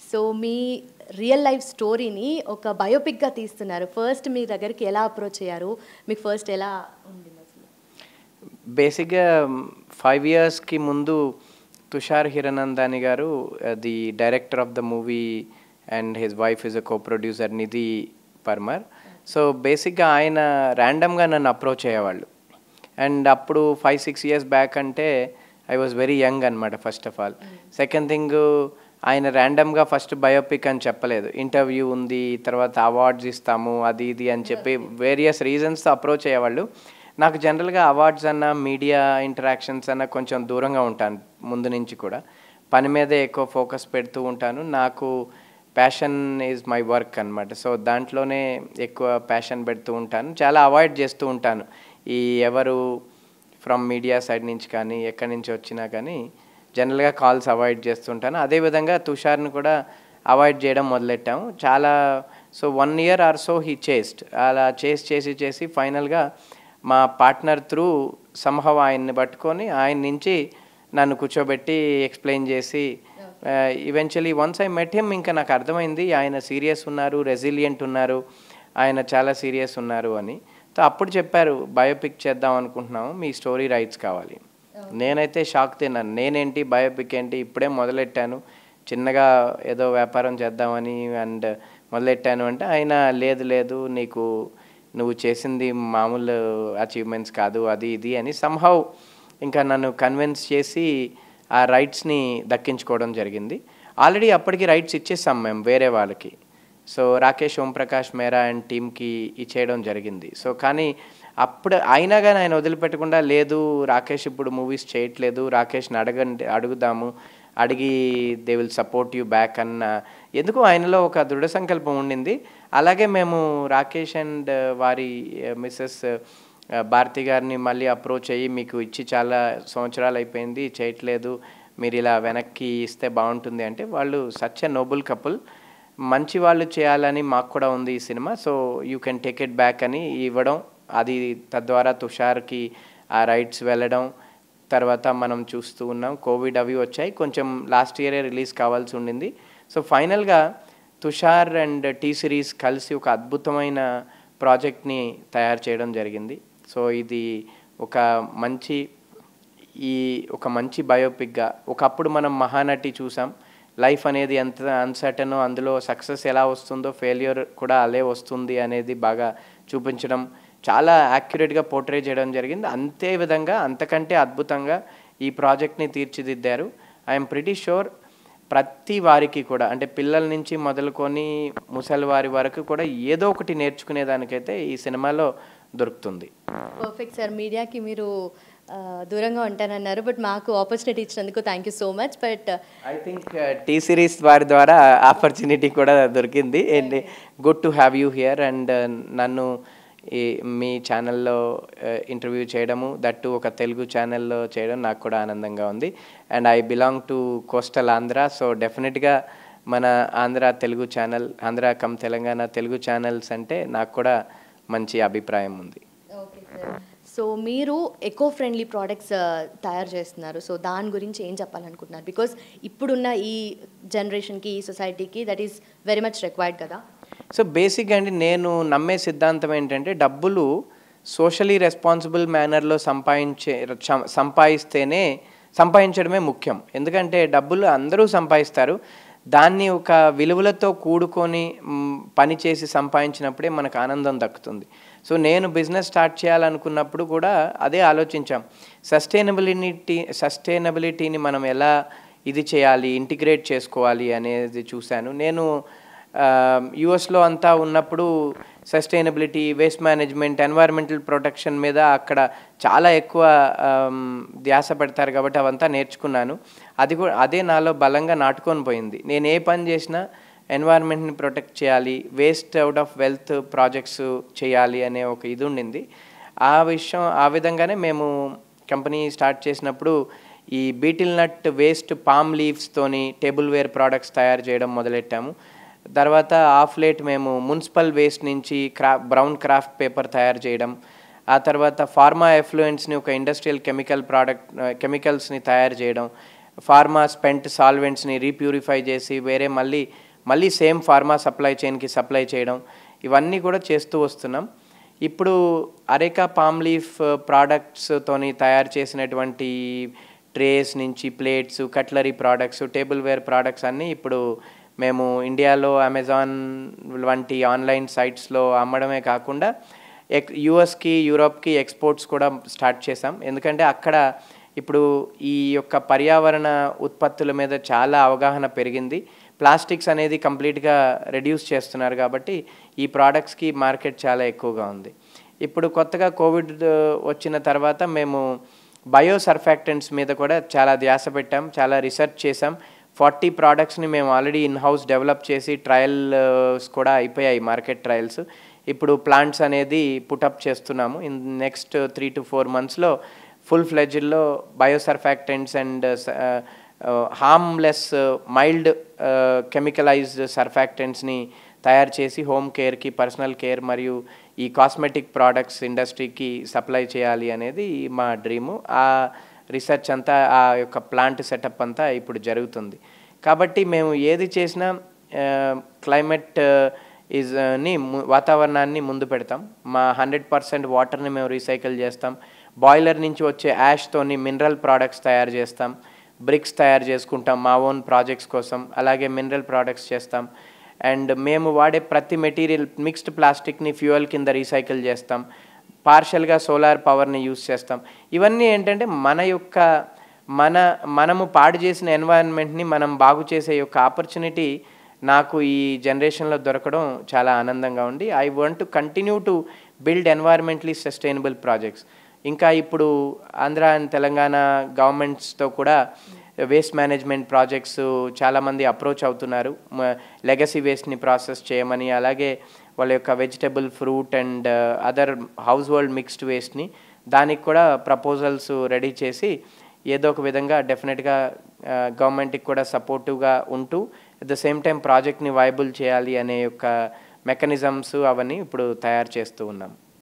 So మీ real life స్టోరీని ఒక బయోపిక్గా తీస్తున్నారు. ఫస్ట్ మీ దగ్గరికి ఎలా అప్రోచ్ అయ్యారు? మీకు ఫస్ట్ ఎలా ఉంది అసలు? బేసిక్గా 5 ఇయర్స్కి ముందు తుషార్ హిరనందాని గారు the director of the movie and his wife is a co producer Nidhi Parmar. So బేసిక్గా ఆయన ర్యాండమ్గా నన్ను అప్రోచ్ అయ్యేవాళ్ళు. అండ్ అప్పుడు 5-6 ఇయర్స్ బ్యాక్ అంటే ఐ వాజ్ వెరీ యంగ్ అనమాట first of all. Second thing, ఆయన ర్యాండమ్గా ఫస్ట్ బయోపిక్ అని చెప్పలేదు, ఇంటర్వ్యూ ఉంది, తర్వాత అవార్డ్స్ ఇస్తాము అది ఇది అని చెప్పి వేరియస్ రీజన్స్తో అప్రోచ్ అయ్యేవాళ్ళు. నాకు జనరల్గా అవార్డ్స్ అన్న మీడియా ఇంటరాక్షన్స్ అన్న కొంచెం దూరంగా ఉంటాను ముందు నుంచి కూడా. పని మీదే ఎక్కువ ఫోకస్ పెడుతూ ఉంటాను. నాకు ప్యాషన్ ఈజ్ మై వర్క్ అనమాట. సో దాంట్లోనే ఎక్కువ ప్యాషన్ పెడుతూ ఉంటాను. చాలా అవాయిడ్ చేస్తూ ఉంటాను ఈ ఎవరు ఫ్రమ్ మీడియా సైడ్ నుంచి కానీ ఎక్కడి నుంచి వచ్చినా కానీ జనరల్గా కాల్స్ అవాయిడ్ చేస్తుంటాను. అదేవిధంగా తుషార్ని కూడా అవాయిడ్ చేయడం మొదలెట్టాము చాలా. So 1 year are so he chased. అలా చేసి ఫైనల్గా మా పార్ట్నర్ త్రూ సంహవ్ ఆయన్ని పట్టుకొని ఆయన నుంచి నన్ను కూర్చోబెట్టి ఎక్స్ప్లెయిన్ చేసి eventually once I met him ఇంకా నాకు అర్థమైంది ఆయన సీరియస్ ఉన్నారు, రెసిలియంట్ ఉన్నారు, ఆయన చాలా సీరియస్ ఉన్నారు అని. సో అప్పుడు చెప్పారు బయోపిక్ చేద్దాం అనుకుంటున్నాము, మీ స్టోరీ రైట్స్ కావాలి. నేనైతే షాక్ తిన్నాను. నేనేంటి బయోపిక్ ఏంటి, ఇప్పుడే మొదలెట్టాను, చిన్నగా ఏదో వ్యాపారం చేద్దామని అండ్ మొదలెట్టాను అంటే ఆయన లేదు నువ్వు చేసింది మామూలు అచీవ్మెంట్స్ కాదు అది ఇది అని సంహవ్ ఇంకా నన్ను కన్విన్స్ చేసి ఆ రైట్స్ని దక్కించుకోవడం జరిగింది. ఆల్రెడీ అప్పటికి రైట్స్ ఇచ్చేసాం మేము వేరే వాళ్ళకి. So Rakesh Om Prakash Mera and టీమ్కి ఇచ్చేయడం జరిగింది. సో కానీ అప్పుడు అయినా కానీ ఆయన వదిలిపెట్టకుండా లేదు రాకేష్ ఇప్పుడు మూవీస్ చేయట్లేదు, రాకేష్ని అడుగుదాము, అడిగి they will support you back అన్న ఎందుకు ఆయనలో ఒక దృఢ సంకల్పం ఉండింది. అలాగే మేము రాకేష్ అండ్ వారి మిస్సెస్ భారతి గారిని మళ్ళీ అప్రోచ్ అయ్యి మీకు ఇచ్చి చాలా సంవత్సరాలు అయిపోయింది చేయట్లేదు, మీరు ఇలా వెనక్కి ఇస్తే బాగుంటుంది అంటే వాళ్ళు సచ్ ఎ నోబుల్ కపుల్, మంచి వాళ్ళు చేయాలని మాకు కూడా ఉంది ఈ cinema, so you can take it back అని ఇవ్వడం, అది తద్వారా తుషార్కి ఆ రైట్స్ వెళ్ళడం. తర్వాత మనం చూస్తూ ఉన్నాం కోవిడ్ అవి వచ్చాయి, కొంచెం లాస్ట్ ఇయరే రిలీజ్ కావాల్సి ఉండింది. సో ఫైనల్గా తుషార్ అండ్ టీ సిరీస్ కలిసి ఒక అద్భుతమైన ప్రాజెక్ట్ని తయారు చేయడం జరిగింది. సో ఇది ఒక మంచి బయోపిక్గా, ఒకప్పుడు మనం మహానటి చూసాం, లైఫ్ అనేది ఎంత అన్సర్టనో అందులో సక్సెస్ ఎలా వస్తుందో ఫెయిల్యూర్ కూడా అలే వస్తుంది అనేది బాగా చూపించడం, చాలా యాక్యురేట్గా పోర్ట్రే చేయడం జరిగింది. అంతే విధంగా అంతకంటే అద్భుతంగా ఈ ప్రాజెక్ట్ని తీర్చిదిద్దారు. ఐఎమ్ ప్రిటీ షూర్ ప్రతి వారికి కూడా, అంటే పిల్లల నుంచి మొదలుకొని ముసలి వారి వరకు కూడా ఏదో ఒకటి నేర్చుకునేదానికైతే ఈ సినిమాలో దొరుకుతుంది. Perfect sir. మీడియాకి మీరు దూరంగా ఉంటానన్నారు, బట్ మాకు ఆపర్చునిటీ ఇచ్చినందుకు thank you so much. But I think T series వారి ద్వారా ఆపర్చునిటీ కూడా దొరికింది. And good to have you here. And నన్ను మీ ఛానల్లో ఇంటర్వ్యూ చేయడము, దట్టు ఒక తెలుగు ఛానల్లో చేయడం నాకు కూడా ఆనందంగా ఉంది. And I belong to coastal Andhra, so డెఫినెట్గా మన Andhra Telugu channel, Andhra come Telangana Telugu channels అంటే నాకు కూడా మంచి అభిప్రాయం ఉంది. Okay sir. సో మీరు ఎకో ఫ్రెండ్లీ ప్రోడక్ట్స్ తయారు చేస్తున్నారు, సో దాని గురించి ఏం చెప్పాలనుకుంటున్నారు? బికాస్ ఇప్పుడున్న ఈ జనరేషన్కి, ఈ సొసైటీకి that is very much required కదా. సో బేసిక్గా అండి నేను నమ్మే సిద్ధాంతం ఏంటంటే డబ్బులు సోషలీ రెస్పాన్సిబుల్ మేనర్లో సంపాదించడమే ముఖ్యం. ఎందుకంటే డబ్బులు అందరూ సంపాదిస్తారు, దాన్ని ఒక విలువలతో కూడుకొని పని చేసి సంపాదించినప్పుడే మనకు ఆనందం దక్కుతుంది. సో నేను బిజినెస్ స్టార్ట్ చేయాలనుకున్నప్పుడు కూడా అదే ఆలోచించాం, సస్టైనబిలిటీని మనం ఎలా ఇది చేయాలి, ఇంటిగ్రేట్ చేసుకోవాలి అనేది చూశాను. నేను యుఎస్లో అంతా ఉన్నప్పుడు sustainability, waste management, environmental protection మీద అక్కడ చాలా ఎక్కువ ధ్యాస పెడతారు కాబట్టి అవంతా నేర్చుకున్నాను. అదే నాలో బలంగా నాటుకొని పోయింది. నేను ఏ పని చేసినా ఎన్వైర్మెంట్ని ప్రొటెక్ట్ చేయాలి, waste out of wealth projects చేయాలి అనే ఒక ఇది ఉండింది. ఆ విధంగానే మేము కంపెనీ స్టార్ట్ చేసినప్పుడు ఈ బీటిల్ నట్ వేస్ట్ పామ్ లీవ్స్తోని టేబుల్ వేర్ ప్రోడక్ట్స్ తయారు చేయడం మొదలెట్టాము. తర్వాత ఆఫ్ లేట్ మేము మున్సిపల్ వేస్ట్ నుంచి బ్రౌన్ క్రాఫ్ట్ పేపర్ తయారు చేయడం, ఆ తర్వాత ఫార్మా ఎఫ్లూయెంట్స్ని ఒక ఇండస్ట్రియల్ కెమికల్స్ని తయారు చేయడం, ఫార్మా స్పెంట్ సాల్వెంట్స్ని రీప్యూరిఫై చేసి వేరే మళ్ళీ సేమ్ ఫార్మా సప్లై చైన్కి సప్లై చేయడం, ఇవన్నీ కూడా చేస్తూ వస్తున్నాం. ఇప్పుడు అరేకా పామ్ లీఫ్ ప్రోడక్ట్స్తోని తయారు చేసినటువంటి ట్రేస్ నుంచి plates, cutlery products, table wear products అన్నీ ఇప్పుడు మేము ఇండియాలో అమెజాన్ వంటి ఆన్లైన్ సైట్స్లో అమ్మడమే కాకుండా యూఎస్కి, యూరోప్కి ఎక్స్పోర్ట్స్ కూడా స్టార్ట్ చేసాం. ఎందుకంటే అక్కడ ఇప్పుడు ఈ యొక్క పర్యావరణ ఉత్పత్తుల మీద చాలా అవగాహన పెరిగింది. ప్లాస్టిక్స్ అనేది కంప్లీట్గా రెడ్యూస్ చేస్తున్నారు కాబట్టి ఈ ప్రోడక్ట్స్కి మార్కెట్ చాలా ఎక్కువగా ఉంది. ఇప్పుడు కొత్తగా కోవిడ్ వచ్చిన తర్వాత మేము బయో సర్ఫాక్టెంట్స్ మీద కూడా చాలా ధ్యాస పెట్టాం, చాలా రీసెర్చ్ చేసాం. 40 ప్రోడక్ట్స్ని మేము ఆల్రెడీ ఇన్ హౌస్ డెవలప్ చేసి ట్రయల్స్ కూడా అయిపోయాయి, మార్కెట్ ట్రయల్స్. ఇప్పుడు ప్లాంట్స్ అనేది పుటప్ చేస్తున్నాము. ఇన్ నెక్స్ట్ 3 to 4 monthsలో ఫుల్ ఫ్లెడ్జ్లో bio surfactants and harmless mild chemicalized సర్ఫాక్టెంట్స్ని తయారు చేసి హోమ్ కేర్కి, పర్సనల్ కేర్ మరియు ఈ కాస్మెటిక్ ప్రోడక్ట్స్ ఇండస్ట్రీకి సప్లై చేయాలి అనేది మా డ్రీము. ఆ రీసెర్చ్ అంతా, ఆ యొక్క ప్లాంట్ సెటప్ అంతా ఇప్పుడు జరుగుతుంది. కాబట్టి మేము ఏది చేసినా క్లైమేట్ వాతావరణాన్ని ముందు పెడతాం. మా 100% వాటర్ని మేము రీసైకిల్ చేస్తాం. బాయిలర్ నుంచి వచ్చే యాష్తోని మినరల్ ప్రోడక్ట్స్ తయారు చేస్తాం, బ్రిక్స్ తయారు చేసుకుంటాం మా ఓన్ ప్రాజెక్ట్స్ కోసం. అలాగే మినరల్ ప్రోడక్ట్స్ చేస్తాం. అండ్ మేము వాడే ప్రతి మెటీరియల్, మిక్స్డ్ ప్లాస్టిక్ని ఫ్యూయల్ కింద రీసైకిల్ చేస్తాం. పార్షల్గా సోలార్ పవర్ని యూస్ చేస్తాం. ఇవన్నీ ఏంటంటే మనము పాడు చేసిన ఎన్వైరన్మెంట్ని మనం బాగు చేసే యొక్క ఆపర్చునిటీ నాకు ఈ జనరేషన్లో దొరకడం చాలా ఆనందంగా ఉంది. I want to continue to build environmentally sustainable projects. ఇంకా ఇప్పుడు ఆంధ్ర అండ్ తెలంగాణ గవర్నమెంట్స్తో కూడా వేస్ట్ మేనేజ్మెంట్ ప్రాజెక్ట్స్ చాలామంది అప్రోచ్ అవుతున్నారు, లెగసీ వేస్ట్ని ప్రాసెస్ చేయమని. అలాగే వాళ్ళ యొక్క vegetable, fruit and other household mixed వేస్ట్ని, దానికి కూడా ప్రపోజల్స్ రెడీ చేసి ఏదో ఒక విధంగా డెఫినెట్గా గవర్నమెంట్కి కూడా సపోర్టివ్గా ఉంటూ అట్ ద సేమ్ టైం ప్రాజెక్ట్ని వైబుల్ చేయాలి అనే యొక్క మెకానిజమ్స్ అవన్నీ ఇప్పుడు తయారు చేస్తూ ఉన్నాం.